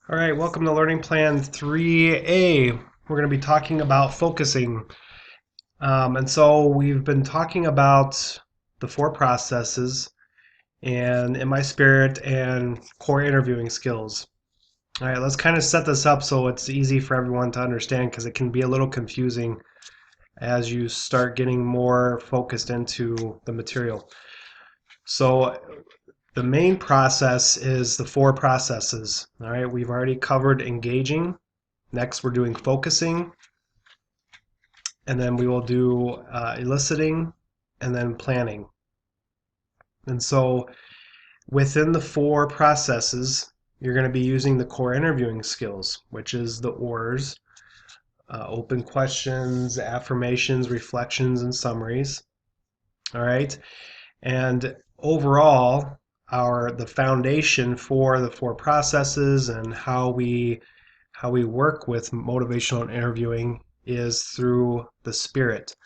All right, welcome to Learning Plan 3A. We're going to be talking about focusing. And so we've been talking about the four processes and in my spirit and core interviewing skills. All right, let's kind of set this up so it's easy for everyone to understand because it can be a little confusing as you start getting more focused into the material. So the main process is the four processes. All right, we've already covered engaging. Next, we're doing focusing, and then we will do eliciting, and then planning. And so within the four processes, you're going to be using the core interviewing skills, which is the ORs, open questions, affirmations, reflections, and summaries. All right. And overall, the foundation for the four processes and how we work with motivational interviewing is through the spirit.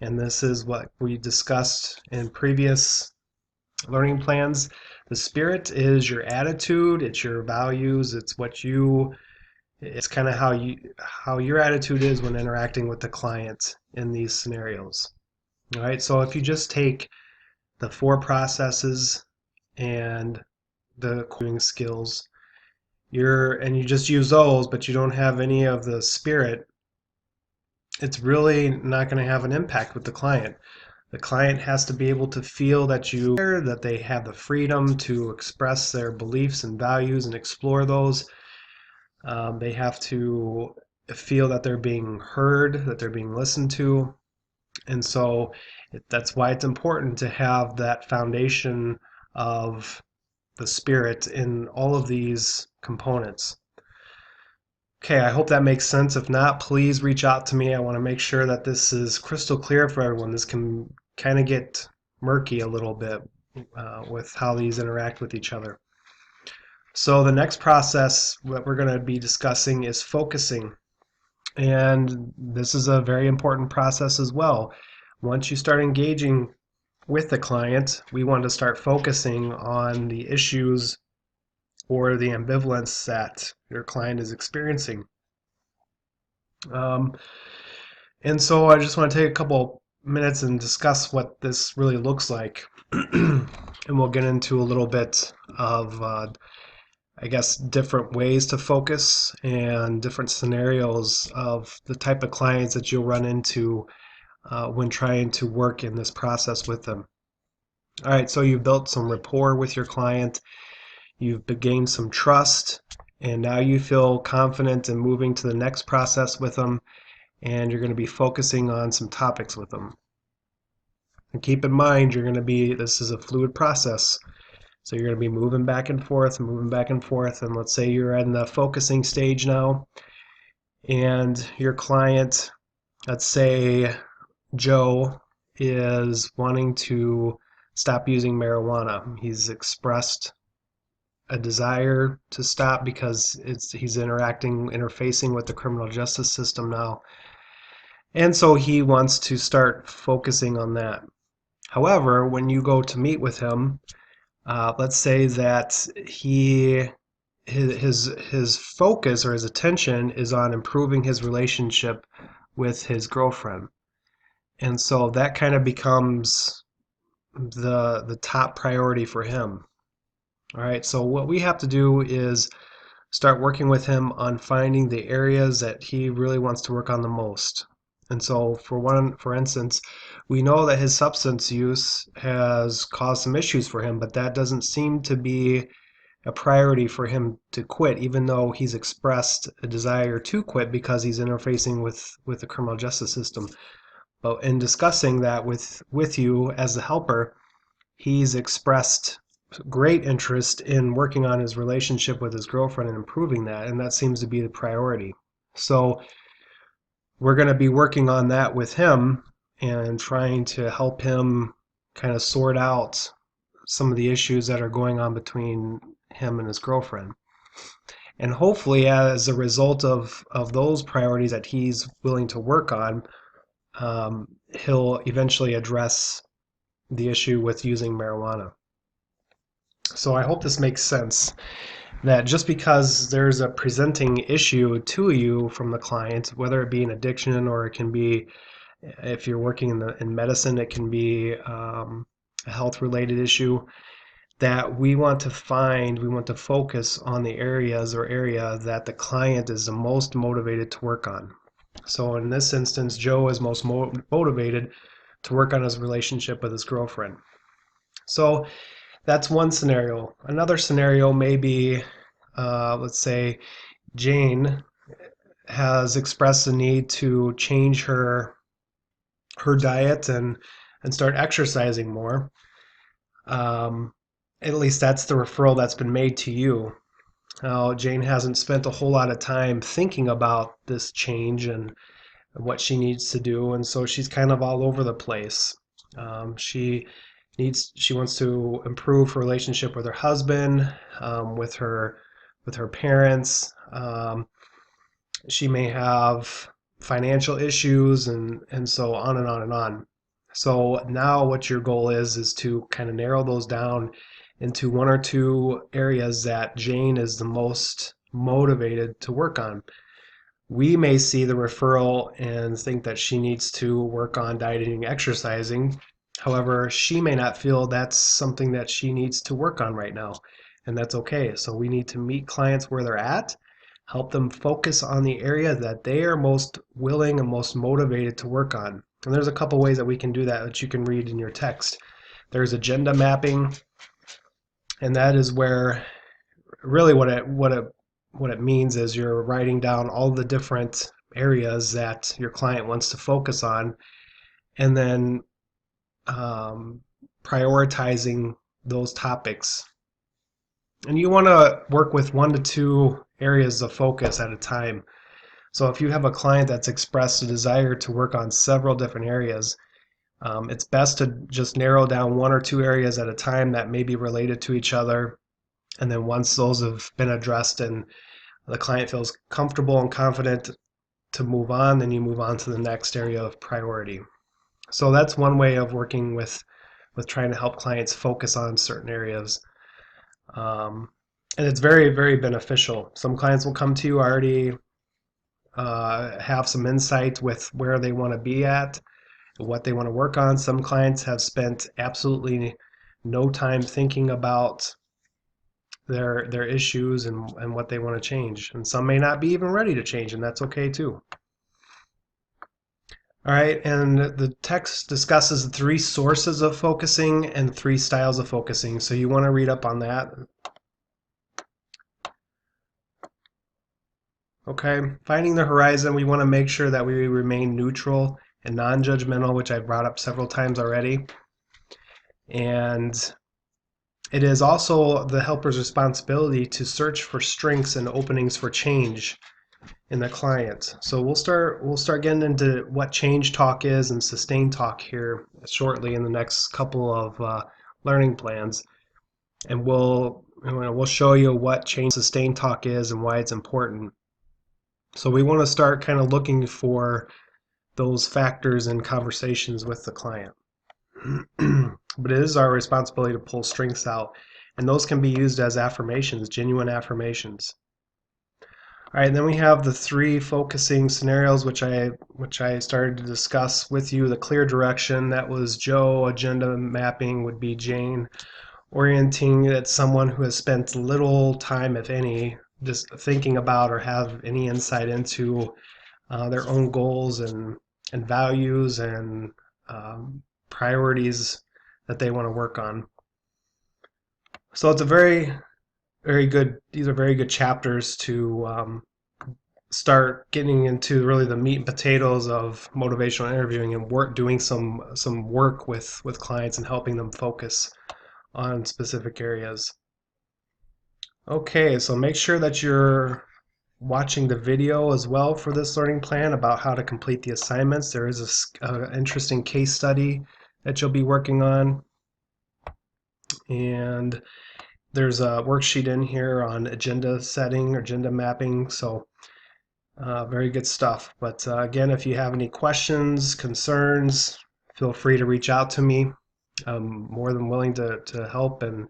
And this is what we discussed in previous learning plans. The spirit is your attitude, it's your values, it's kind of how your attitude is when interacting with the client in these scenarios. All right, so if you just take the four processes and the coding skills, you just use those, but you don't have any of the spirit, it's really not going to have an impact with the client. The client has to be able to feel that they have the freedom to express their beliefs and values and explore those. They have to feel that they're being heard, that they're being listened to. And so that's why it's important to have that foundation of the spirit in all of these components. Okay, I hope that makes sense. If not, please reach out to me. I want to make sure that this is crystal clear for everyone. This can kind of get murky a little bit with how these interact with each other. So the next process that we're going to be discussing is focusing. And this is a very important process as well. Once you start engaging with the client, we want to start focusing on the issues or the ambivalence that your client is experiencing. Um, and so I just want to take a couple minutes and discuss what this really looks like. And we'll get into a little bit of, I guess, different ways to focus and different scenarios of the type of clients that you'll run into when trying to work in this process with them. All right, so you've built some rapport with your client, you've gained some trust, and now you feel confident in moving to the next process with them, and you're going to be focusing on some topics with them. And keep in mind, this is a fluid process. So you're going to be moving back and forth, and let's say you're in the focusing stage now, and your client, let's say Joe, is wanting to stop using marijuana. He's expressed a desire to stop because he's interfacing with the criminal justice system now. And so he wants to start focusing on that. However, when you go to meet with him, let's say that his focus or his attention is on improving his relationship with his girlfriend. And so that kind of becomes the top priority for him. All right, so what we have to do is start working with him on finding the areas that he really wants to work on the most. And so for instance, we know that his substance use has caused some issues for him, but that doesn't seem to be a priority for him to quit, even though he's expressed a desire to quit because he's interfacing with the criminal justice system. But in discussing that with you as the helper, he's expressed great interest in working on his relationship with his girlfriend and improving that, and that seems to be the priority. So we're going to be working on that with him and trying to help him kind of sort out some of the issues that are going on between him and his girlfriend. And hopefully, as a result of those priorities that he's willing to work on, he'll eventually address the issue with using marijuana. So I hope this makes sense. that just because there's a presenting issue to you from the client, whether it be an addiction or it can be, if you're working in medicine, it can be a health related issue, that we want to focus on the areas or area that the client is the most motivated to work on. So in this instance, Joe is most motivated to work on his relationship with his girlfriend. So that's one scenario. Another scenario may be, let's say Jane has expressed the need to change her diet and start exercising more. Um, at least that's the referral that's been made to you. Jane hasn't spent a whole lot of time thinking about this change and what she needs to do, and so she's kind of all over the place. She wants to improve her relationship with her husband, with her parents. She may have financial issues and so on and on and on. So now what your goal is to kind of narrow those down into one or two areas that Jane is the most motivated to work on. We may see the referral and think that she needs to work on dieting and exercising. However, she may not feel that's something that she needs to work on right now, and that's okay. So we need to meet clients where they're at, help them focus on the area that they are most willing and most motivated to work on. And there's a couple ways that we can do that you can read in your text. There's agenda mapping, and that is where really what it means is you're writing down all the different areas that your client wants to focus on, and then prioritizing those topics. And you want to work with 1 to 2 areas of focus at a time. So if you have a client that's expressed a desire to work on several different areas, it's best to just narrow down 1 or 2 areas at a time that may be related to each other. And then once those have been addressed and the client feels comfortable and confident to move on, then you move on to the next area of priority. So that's one way of working with trying to help clients focus on certain areas. And it's very, very beneficial. Some clients will come to you already have some insight with where they want to be at, what they want to work on. Some clients have spent absolutely no time thinking about their issues and what they want to change. And some may not be even ready to change, and that's okay too. All right, and the text discusses the 3 sources of focusing and 3 styles of focusing. So you want to read up on that. Okay, finding the horizon, we want to make sure that we remain neutral and non-judgmental, which I've brought up several times already. And it is also the helper's responsibility to search for strengths and openings for change in the client. So we'll start getting into what change talk is and sustain talk here shortly in the next couple of learning plans, and we'll show you what change sustain talk is and why it's important. So we want to start kind of looking for those factors in conversations with the client. But it is our responsibility to pull strengths out, and those can be used as affirmations, genuine affirmations. All right, then we have the 3 focusing scenarios, which I started to discuss with you. The clear direction, that was Joe. Agenda mapping would be Jane. Orienting, that's someone who has spent little time, if any, just thinking about or have any insight into their own goals and values and priorities that they want to work on. So it's a very, very good, these are very good chapters to start getting into really the meat and potatoes of motivational interviewing and doing some work with clients and helping them focus on specific areas. Okay, so make sure that you're watching the video as well for this learning plan about how to complete the assignments. There is an interesting case study that you'll be working on, and there's a worksheet in here on agenda setting or agenda mapping, so very good stuff. But again, if you have any questions, concerns, feel free to reach out to me. I'm more than willing to help, and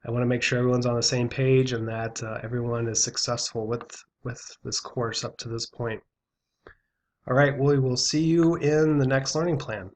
I want to make sure everyone's on the same page and that everyone is successful with this course up to this point. All right, we will see you in the next learning plan.